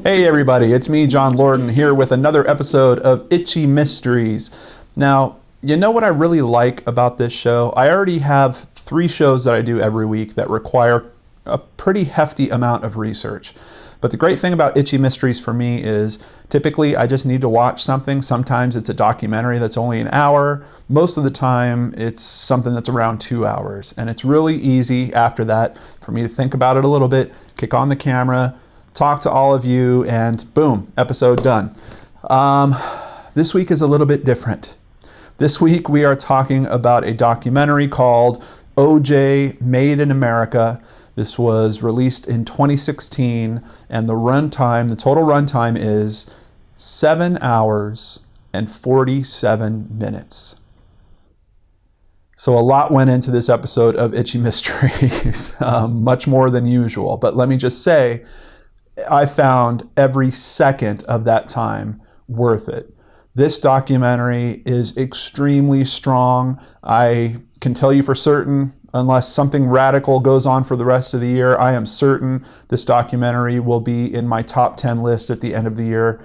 Hey everybody, it's me, John Lorden, here with another episode of Itchy Mysteries. Now, you know what I really like about this show? I already have 3 shows that I do every week that require a pretty hefty amount of research. But the great thing about Itchy Mysteries for me is typically I just need to watch something. Sometimes it's a documentary that's only an hour. Most of the time it's something that's around 2 hours. And it's really easy after that for me to think about it a little bit, kick on the camera, talk to all of you, and boom, episode done. This week is a little bit different. This week we are talking about a documentary called O.J. Made in America. This was released in 2016, and the total runtime is 7 hours and 47 minutes. So a lot went into this episode of Itchy Mysteries, much more than usual. But let me just say, I found every second of that time worth it. This documentary is extremely strong. I can tell you for certain, unless something radical goes on for the rest of the year, I am certain this documentary will be in my top 10 list at the end of the year.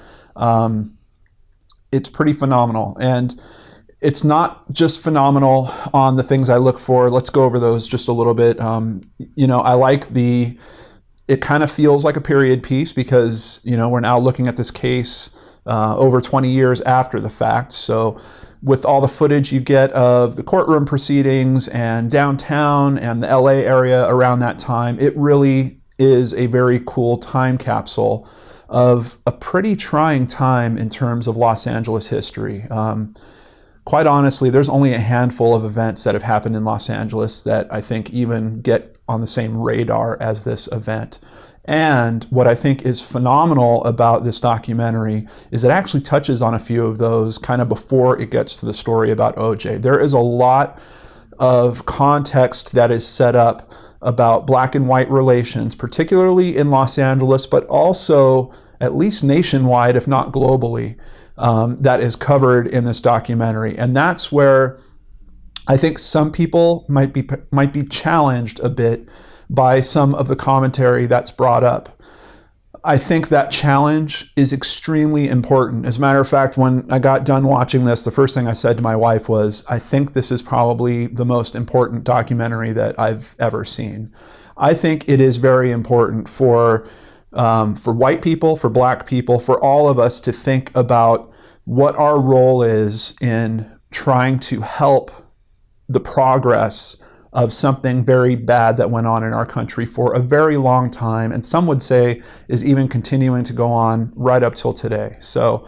It's pretty phenomenal. And it's not just phenomenal on the things I look for. Let's go over those just a little bit. I like it kind of feels like a period piece because, we're now looking at this case over 20 years after the fact. So with all the footage you get of the courtroom proceedings and downtown and the LA area around that time, it really is a very cool time capsule of a pretty trying time in terms of Los Angeles history. Quite honestly, there's only a handful of events that have happened in Los Angeles that I think even get on the same radar as this event. And what I think is phenomenal about this documentary is it actually touches on a few of those kind of before it gets to the story about OJ. There is a lot of context that is set up about black and white relations, particularly in Los Angeles, but also at least nationwide, if not globally, that is covered in this documentary. And that's where I think some people might be challenged a bit by some of the commentary that's brought up. I think that challenge is extremely important. As a matter of fact, when I got done watching this, the first thing I said to my wife was, I think this is probably the most important documentary that I've ever seen. I think it is very important for white people, for black people, for all of us to think about what our role is in trying to help the progress of something very bad that went on in our country for a very long time, and some would say is even continuing to go on right up till today. So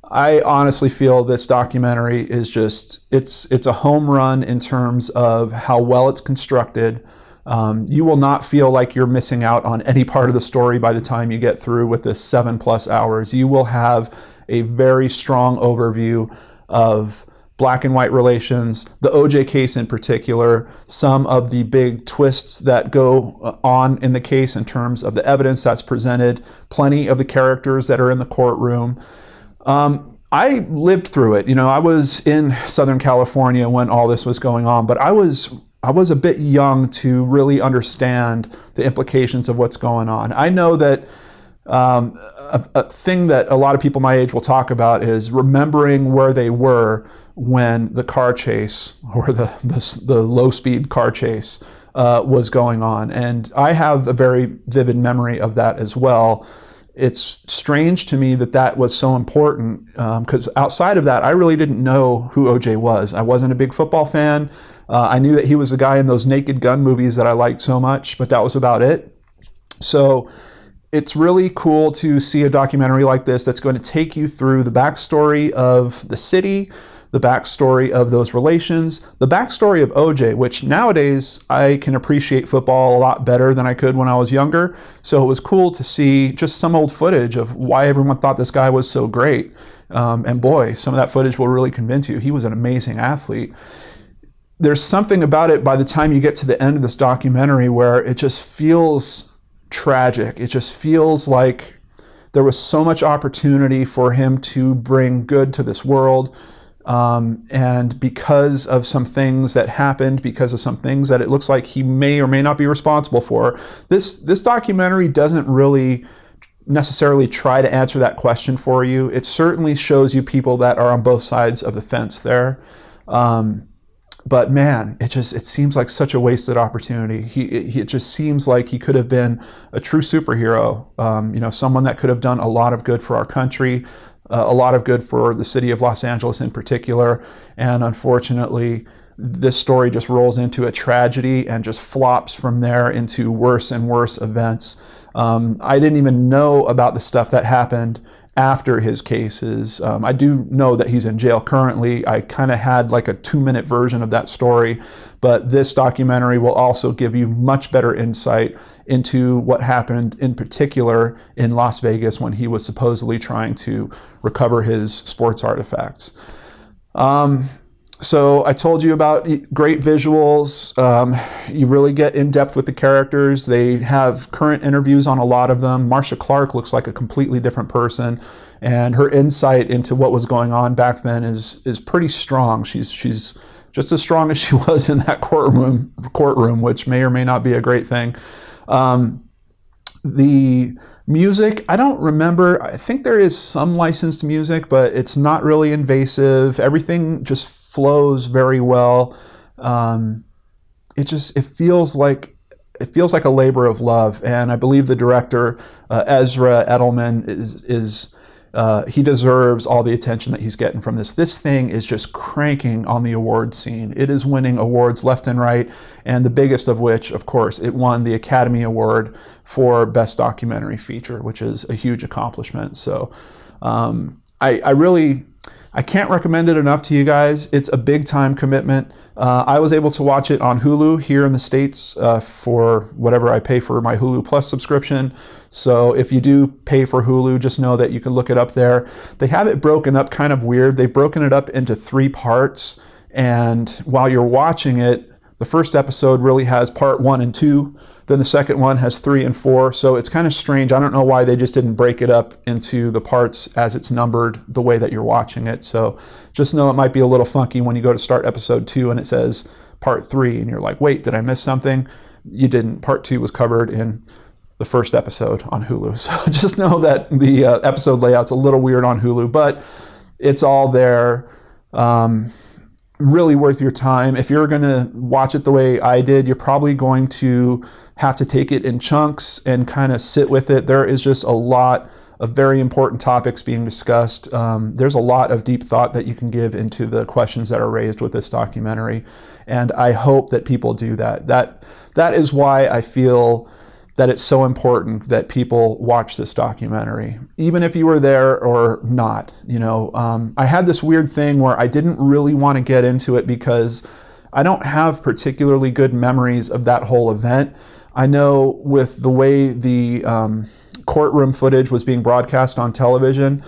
I honestly feel this documentary is just, it's a home run in terms of how well it's constructed. You will not feel like you're missing out on any part of the story by the time you get through with this 7+ hours. You will have a very strong overview of black and white relations, the OJ case in particular, some of the big twists that go on in the case in terms of the evidence that's presented, plenty of the characters that are in the courtroom. I lived through it. I was in Southern California when all this was going on, but I was a bit young to really understand the implications of what's going on. I know that a thing that a lot of people my age will talk about is remembering where they were when the car chase or the low-speed car chase was going on. And I have a very vivid memory of that as well. It's strange to me that was so important because outside of that, I really didn't know who OJ was. I wasn't a big football fan. I knew that he was the guy in those Naked Gun movies that I liked so much, but that was about it. So it's really cool to see a documentary like this that's going to take you through the backstory of the city, the backstory of those relations, the backstory of OJ, which nowadays I can appreciate football a lot better than I could when I was younger. So it was cool to see just some old footage of why everyone thought this guy was so great. And boy, some of that footage will really convince you. He was an amazing athlete. There's something about it by the time you get to the end of this documentary where it just feels tragic. It just feels like there was so much opportunity for him to bring good to this world. And because of some things that happened, because of some things that it looks like he may or may not be responsible for, this documentary doesn't really necessarily try to answer that question for you. It certainly shows you people that are on both sides of the fence there. But man, it seems like such a wasted opportunity. It just seems like he could have been a true superhero. Someone that could have done a lot of good for our country, a lot of good for the city of Los Angeles in particular. And unfortunately, this story just rolls into a tragedy and just flops from there into worse and worse events. I didn't even know about the stuff that happened after his cases. I do know that he's in jail currently. I kind of had like a 2-minute version of that story, but this documentary will also give you much better insight into what happened in particular in Las Vegas when he was supposedly trying to recover his sports artifacts. So I told you about great visuals. You really get in depth with the characters. They have current interviews on a lot of them. Marcia Clark looks like a completely different person, and her insight into what was going on back then is pretty strong. She's just as strong as she was in that courtroom, which may or may not be a great thing. The music, I don't remember. I think there is some licensed music, but it's not really invasive. Everything just flows very well. It feels like a labor of love, and I believe the director Ezra Edelman he deserves all the attention that he's getting from this. This thing is just cranking on the award scene. It is winning awards left and right, and the biggest of which, of course, it won the Academy Award for Best Documentary Feature, which is a huge accomplishment. So I can't recommend it enough to you guys. It's a big time commitment. I was able to watch it on Hulu here in the States for whatever I pay for my Hulu Plus subscription. So if you do pay for Hulu, just know that you can look it up there. They have it broken up kind of weird. They've broken it up into 3 parts. And while you're watching it, the first episode really has part 1 and 2. Then the second one has 3 and 4. So it's kind of strange. I don't know why they just didn't break it up into the parts as it's numbered the way that you're watching it. So just know it might be a little funky when you go to start episode 2 and it says part 3 and you're like, wait, did I miss something? You didn't. Part 2 was covered in the first episode on Hulu. So just know that the episode layout's a little weird on Hulu, but it's all there. Really worth your time. If you're going to watch it the way I did, you're probably going to have to take it in chunks and kind of sit with it. There is just a lot of very important topics being discussed. There's a lot of deep thought that you can give into the questions that are raised with this documentary, and I hope that people do that. That is why I feel that it's so important that people watch this documentary, even if you were there or not. I had this weird thing where I didn't really want to get into it because I don't have particularly good memories of that whole event. I know with the way the courtroom footage was being broadcast on television,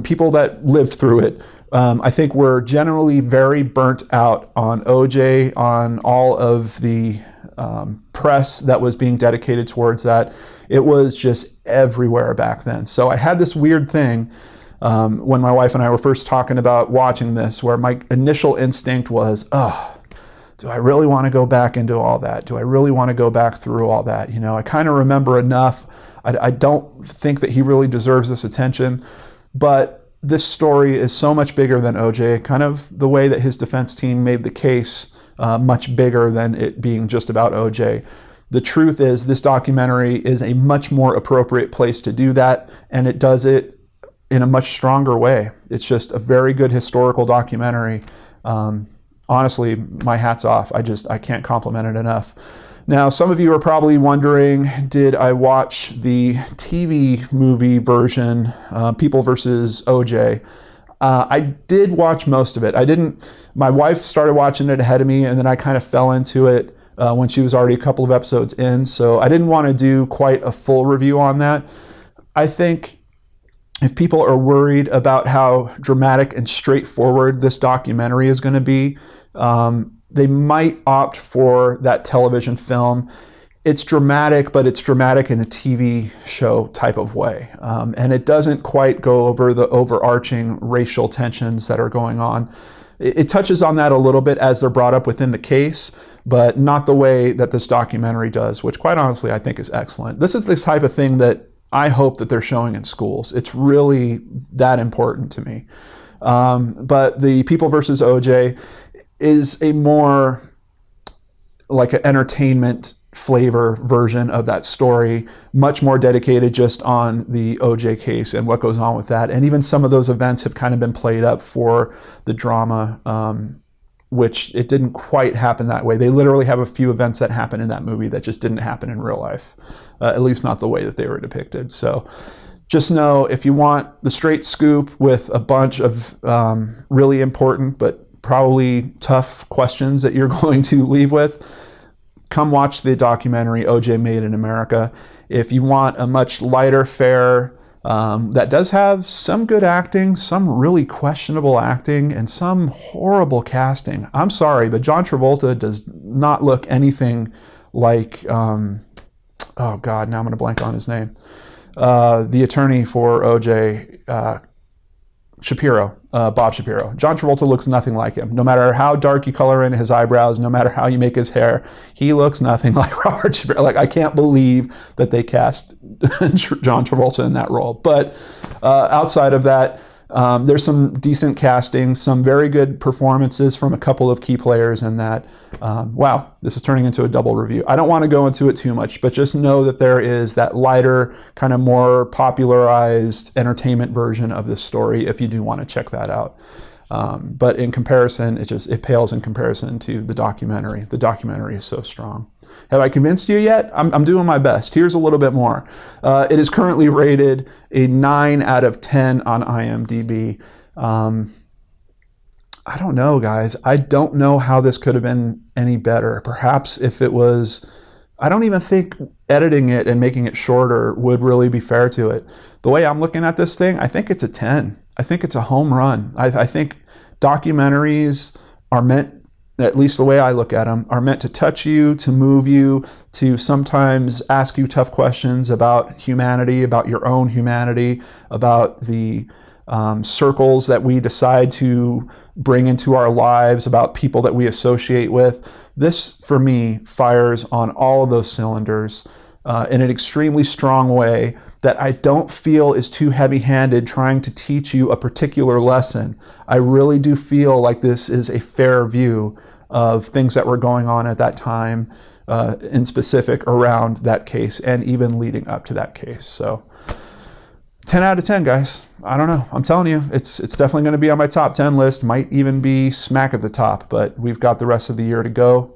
people that lived through it, I think we're generally very burnt out on OJ, on all of the press that was being dedicated towards that. It was just everywhere back then. So I had this weird thing when my wife and I were first talking about watching this, where my initial instinct was, do I really want to go back into all that? Do I really want to go back through all that? I kind of remember enough. I don't think that he really deserves this attention, but this story is so much bigger than OJ, kind of the way that his defense team made the case much bigger than it being just about OJ. The truth is, this documentary is a much more appropriate place to do that, and it does it in a much stronger way. It's just a very good historical documentary. Honestly, my hat's off. I can't compliment it enough. Now, some of you are probably wondering, did I watch the TV movie version, People versus OJ? I did watch most of it. My wife started watching it ahead of me, and then I kind of fell into it when she was already a couple of episodes in. So I didn't want to do quite a full review on that. I think if people are worried about how dramatic and straightforward this documentary is going to be, they might opt for that television film. It's dramatic, but it's dramatic in a TV show type of way. And it doesn't quite go over the overarching racial tensions that are going on. it touches on that a little bit as they're brought up within the case, but not the way that this documentary does, which quite honestly I think is excellent. This is the type of thing that I hope that they're showing in schools. It's really that important to me. But the People versus OJ is a more like an entertainment flavor version of that story, much more dedicated just on the OJ case and what goes on with that. And even some of those events have kind of been played up for the drama, which it didn't quite happen that way. They literally have a few events that happen in that movie that just didn't happen in real life, at least not the way that they were depicted. So just know, if you want the straight scoop with a bunch of really important but probably tough questions that you're going to leave with, come watch the documentary OJ Made in America. If you want a much lighter fare that does have some good acting, some really questionable acting, and some horrible casting. I'm sorry, but John Travolta does not look anything like, oh God, now I'm going to blank on his name. The attorney for OJ, Shapiro, Bob Shapiro. John Travolta looks nothing like him. No matter how dark you color in his eyebrows, no matter how you make his hair, he looks nothing like Robert Shapiro. Like, I can't believe that they cast John Travolta in that role. But outside of that, there's some decent casting, some very good performances from a couple of key players in that. Wow, this is turning into a double review. I don't want to go into it too much, but just know that there is that lighter, kind of more popularized entertainment version of this story if you do want to check that out. But in comparison, it pales in comparison to the documentary. The documentary is so strong. Have I convinced you yet? I'm doing my best. Here's a little bit more. It is currently rated a 9 out of 10 on IMDb. I don't know, guys. I don't know how this could have been any better. Perhaps if it was, I don't even think editing it and making it shorter would really be fair to it. The way I'm looking at this thing, I think it's a 10. I think it's a home run. I think documentaries are meant, at least the way I look at them, are meant to touch you, to move you, to sometimes ask you tough questions about humanity, about your own humanity, about the circles that we decide to bring into our lives, about people that we associate with. This, for me, fires on all of those cylinders in an extremely strong way that I don't feel is too heavy-handed trying to teach you a particular lesson. I really do feel like this is a fair view of things that were going on at that time, in specific around that case and even leading up to that case. So 10 out of 10, guys. I don't know. I'm telling you, it's definitely going to be on my top 10 list. Might even be smack at the top, but we've got the rest of the year to go.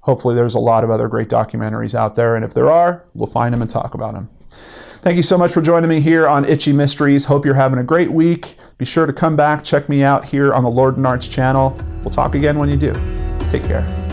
Hopefully there's a lot of other great documentaries out there, and if there are, we'll find them and talk about them. Thank you so much for joining me here on Itchy Mysteries. Hope you're having a great week. Be sure to come back, check me out here on the Lord and Arts channel. We'll talk again when you do. Take care.